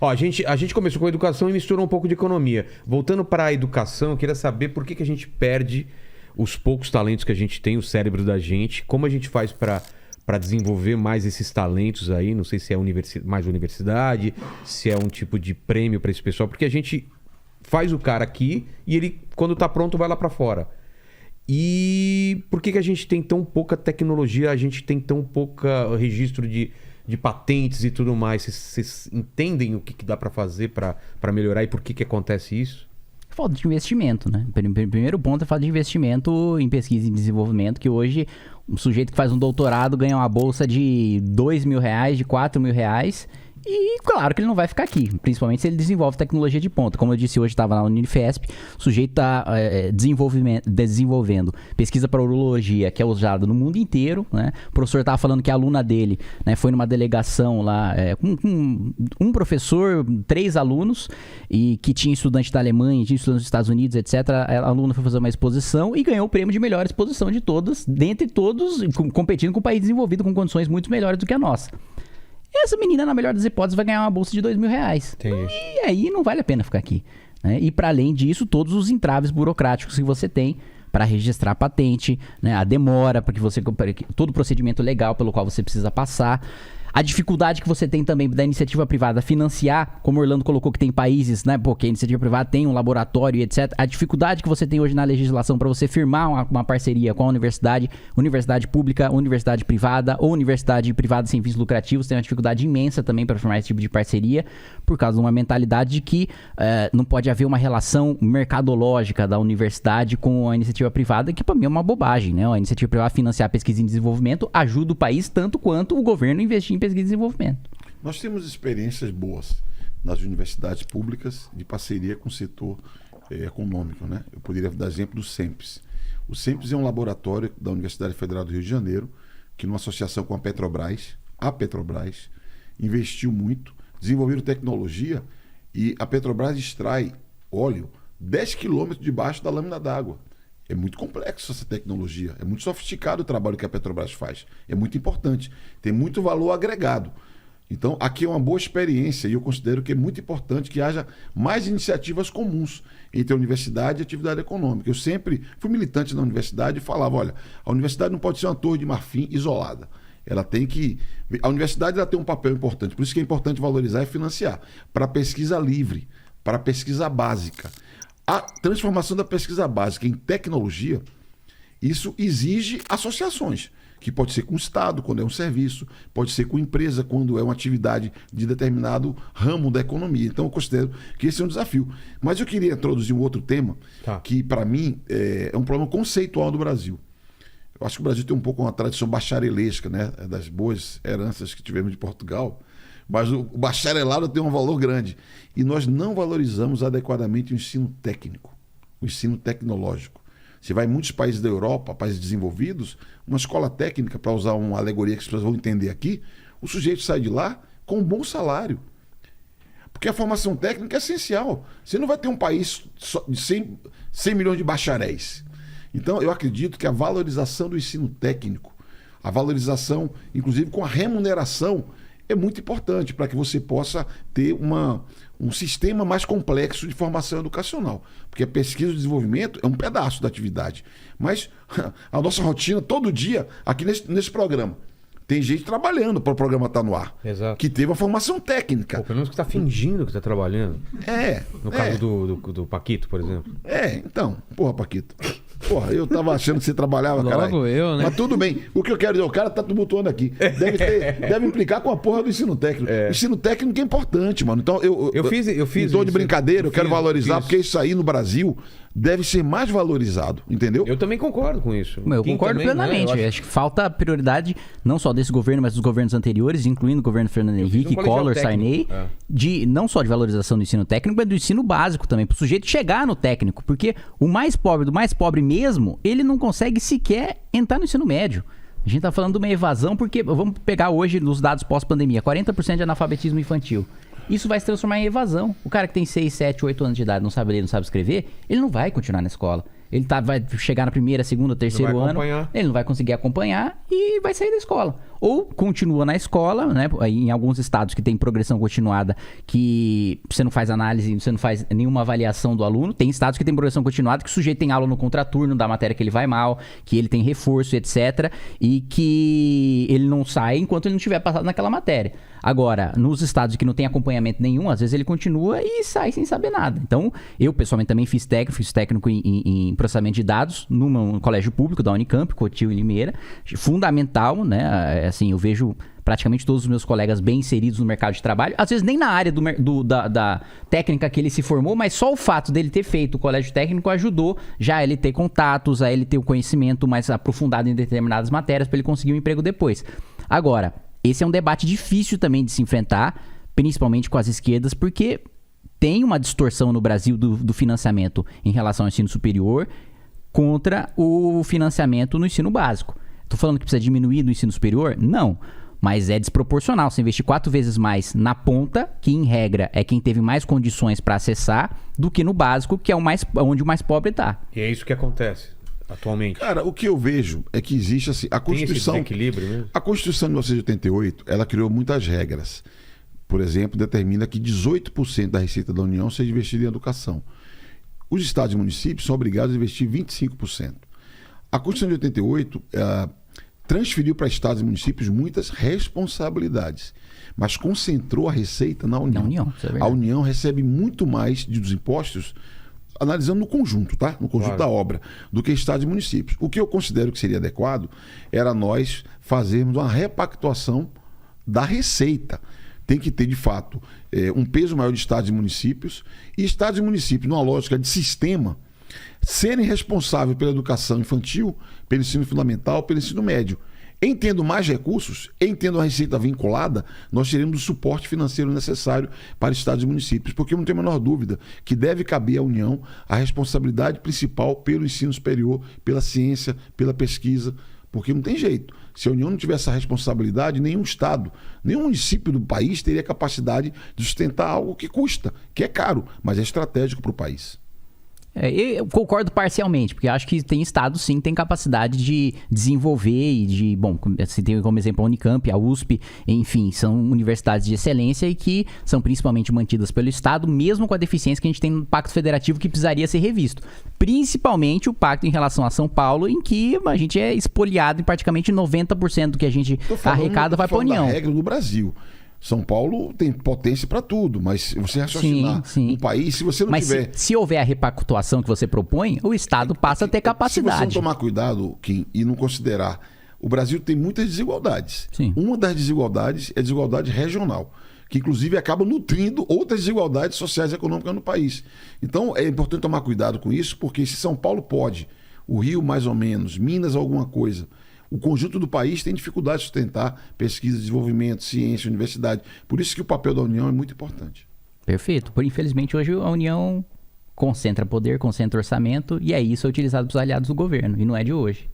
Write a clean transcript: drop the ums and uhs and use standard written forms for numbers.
Ó, a gente começou com a educação e misturou um pouco de economia. Voltando para a educação, eu queria saber por que a gente perde os poucos talentos que a gente tem, o cérebro da gente, como a gente faz para desenvolver mais esses talentos aí, não sei se é mais universidade, se é um tipo de prêmio para esse pessoal, porque a gente faz o cara aqui e ele, quando tá pronto, vai lá para fora. E por que a gente tem tão pouca tecnologia, a gente tem tão pouca registro de patentes e tudo mais? Vocês entendem o que dá para fazer para melhorar e por que acontece isso? Falta de investimento, né? Primeiro ponto é falta de investimento em pesquisa e desenvolvimento, que hoje um sujeito que faz um doutorado ganha uma bolsa de R$2.000, de R$4.000, e claro que ele não vai ficar aqui, principalmente se ele desenvolve tecnologia de ponta. Como eu disse hoje, estava lá no Unifesp, o sujeito está desenvolvendo pesquisa para urologia, que é usada no mundo inteiro, né? O professor estava falando que a aluna dele, né, foi numa delegação lá, com um professor, 3 alunos, e que tinha estudante da Alemanha, tinha estudante dos Estados Unidos, etc. A aluna foi fazer uma exposição e ganhou o prêmio de melhor exposição de todas, dentre todos, competindo com um país desenvolvido com condições muito melhores do que a nossa. Essa menina, na melhor das hipóteses, vai ganhar uma bolsa de R$2.000. E aí não vale a pena ficar aqui, né? E para além disso, todos os entraves burocráticos que você tem para registrar a patente, né? A demora, todo o procedimento legal pelo qual você precisa passar. A dificuldade que você tem também da iniciativa privada financiar, como o Orlando colocou que tem países, né, porque a iniciativa privada tem um laboratório e etc. A dificuldade que você tem hoje na legislação para você firmar uma parceria com a universidade pública, universidade privada ou universidade privada sem fins lucrativos, tem uma dificuldade imensa também para firmar esse tipo de parceria, por causa de uma mentalidade de que não pode haver uma relação mercadológica da universidade com a iniciativa privada, que para mim é uma bobagem, né? A iniciativa privada financiar pesquisa e desenvolvimento ajuda o país tanto quanto o governo investir em pesquisa e desenvolvimento. Nós temos experiências boas nas universidades públicas de parceria com o setor econômico, né? Eu poderia dar exemplo do SEMPES. O SEMPES é um laboratório da Universidade Federal do Rio de Janeiro, que numa associação com a Petrobras, investiu muito, desenvolveram tecnologia e a Petrobras extrai óleo 10 quilômetros debaixo da lâmina d'água. É muito complexo essa tecnologia, é muito sofisticado o trabalho que a Petrobras faz, é muito importante, tem muito valor agregado. Então, aqui é uma boa experiência e eu considero que é muito importante que haja mais iniciativas comuns entre a universidade e a atividade econômica. Eu sempre fui militante na universidade e falava, olha, a universidade não pode ser uma torre de marfim isolada. Ela tem que... A universidade ela tem um papel importante, por isso que é importante valorizar e financiar, para a pesquisa livre, para a pesquisa básica. A transformação da pesquisa básica em tecnologia, isso exige associações, que pode ser com o Estado, quando é um serviço, pode ser com empresa, quando é uma atividade de determinado ramo da economia. Então, eu considero que esse é um desafio. Mas eu queria introduzir um outro tema, que, para mim, é um problema conceitual do Brasil. Eu acho que o Brasil tem um pouco uma tradição bacharelesca, né? Das boas heranças que tivemos de Portugal. Mas o bacharelado tem um valor grande. E nós não valorizamos adequadamente o ensino técnico, o ensino tecnológico. Você vai em muitos países da Europa, países desenvolvidos, uma escola técnica, para usar uma alegoria que as pessoas vão entender aqui, o sujeito sai de lá com um bom salário. Porque a formação técnica é essencial. Você não vai ter um país de 100 milhões de bacharéis. Então, eu acredito que a valorização do ensino técnico, a valorização, inclusive com a remuneração, é muito importante para que você possa ter um sistema mais complexo de formação educacional. Porque a pesquisa e o desenvolvimento é um pedaço da atividade. Mas a nossa rotina, todo dia, aqui nesse programa, tem gente trabalhando para o programa estar no ar. Exato. Que teve uma formação técnica. Pelo menos que está fingindo que está trabalhando. No caso do Paquito, por exemplo. Então. Porra, Paquito. Porra, eu tava achando que você trabalhava, cara. Logo eu, né? Mas tudo bem. O que eu quero dizer, o cara tá tumultuando aqui. Deve implicar com a porra do ensino técnico. O ensino técnico é importante, mano. Então, eu fiz em tom de brincadeira, eu quero valorizar, porque isso aí no Brasil deve ser mais valorizado, entendeu? Eu também concordo com isso. Eu concordo plenamente. Né? Acho que falta prioridade, não só desse governo, mas dos governos anteriores, incluindo o governo Fernando Henrique, Collor, Sarney, não só de valorização do ensino técnico, mas do ensino básico também, para o sujeito chegar no técnico. Porque o mais pobre do mais pobre mesmo, ele não consegue sequer entrar no ensino médio. A gente está falando de uma evasão, porque vamos pegar hoje nos dados pós-pandemia, 40% de analfabetismo infantil. Isso vai se transformar em evasão. O cara que tem 6, 7, 8 anos de idade, não sabe ler, não sabe escrever, ele não vai continuar na escola. Ele vai chegar na primeira, segunda, terceiro ano, ele não vai conseguir acompanhar e vai sair da escola. ou continua na escola, né? Em alguns estados que tem progressão continuada, que você não faz análise, você não faz nenhuma avaliação do aluno. Tem estados que tem progressão continuada, que o sujeito tem aula no contraturno da matéria que ele vai mal, que ele tem reforço, etc. E que ele não sai enquanto ele não tiver passado naquela matéria. Agora, nos estados que não tem acompanhamento nenhum, às vezes ele continua e sai sem saber nada. Então, eu pessoalmente também fiz técnico em processamento de dados num colégio público da Unicamp, Cotil e Limeira. Fundamental, né? Assim, eu vejo praticamente todos os meus colegas bem inseridos no mercado de trabalho. Às vezes nem na área da técnica que ele se formou, mas só o fato dele ter feito o colégio técnico ajudou já a ele ter contatos, a ele ter o conhecimento mais aprofundado em determinadas matérias para ele conseguir um emprego depois. Agora, esse é um debate difícil também de se enfrentar, principalmente com as esquerdas, porque tem uma distorção no Brasil do financiamento em relação ao ensino superior contra o financiamento no ensino básico. Estou falando que precisa diminuir no ensino superior? Não. Mas é desproporcional. Você investir 4 vezes mais na ponta, que em regra é quem teve mais condições para acessar, do que no básico, que é onde o mais pobre está. E é isso que acontece atualmente. Cara, o que eu vejo é que existe assim, a Constituição, tem esse desequilíbrio mesmo? A Constituição de 1988, ela criou muitas regras. Por exemplo, determina que 18% da receita da União seja investida em educação. Os estados e municípios são obrigados a investir 25%. A Constituição de 88 transferiu para estados e municípios muitas responsabilidades, mas concentrou a receita na União. Isso é verdade. A União recebe muito mais dos impostos, analisando no conjunto, tá? No conjunto da obra, do que estados e municípios. O que eu considero que seria adequado era nós fazermos uma repactuação da receita. Tem que ter, de fato, um peso maior de estados e municípios, e estados e municípios, numa lógica de sistema, serem responsáveis pela educação infantil, pelo ensino fundamental, pelo ensino médio. Em tendo mais recursos, em tendo a receita vinculada, nós teremos o suporte financeiro necessário para estados e municípios, porque eu não tenho a menor dúvida que deve caber à União a responsabilidade principal pelo ensino superior, pela ciência, pela pesquisa, porque não tem jeito. Se a União não tivesse essa responsabilidade, nenhum estado, nenhum município do país teria capacidade de sustentar algo que custa, que é caro, mas é estratégico para o país. Eu concordo parcialmente, porque acho que tem estados sim, tem capacidade de desenvolver e de, bom, você tem como exemplo a Unicamp, a USP, enfim, são universidades de excelência e que são principalmente mantidas pelo Estado, mesmo com a deficiência que a gente tem no Pacto Federativo que precisaria ser revisto. Principalmente o pacto em relação a São Paulo, em que a gente é espoliado em praticamente 90% do que a gente arrecada vai para a União. Da regra do Brasil. São Paulo tem potência para tudo, mas se você raciocinar um país, se você não tiver... Mas se houver a repactuação que você propõe, o Estado passa a ter capacidade. Se você não tomar cuidado, Kim, e não considerar... O Brasil tem muitas desigualdades. Sim. Uma das desigualdades é a desigualdade regional, que inclusive acaba nutrindo outras desigualdades sociais e econômicas no país. Então é importante tomar cuidado com isso, porque se São Paulo pode, o Rio mais ou menos, Minas alguma coisa... O conjunto do país tem dificuldade de sustentar pesquisa, desenvolvimento, ciência, universidade. Por isso que o papel da União é muito importante. Perfeito. Infelizmente, hoje a União concentra poder, concentra orçamento, e isso é utilizado pelos aliados do governo, e não é de hoje.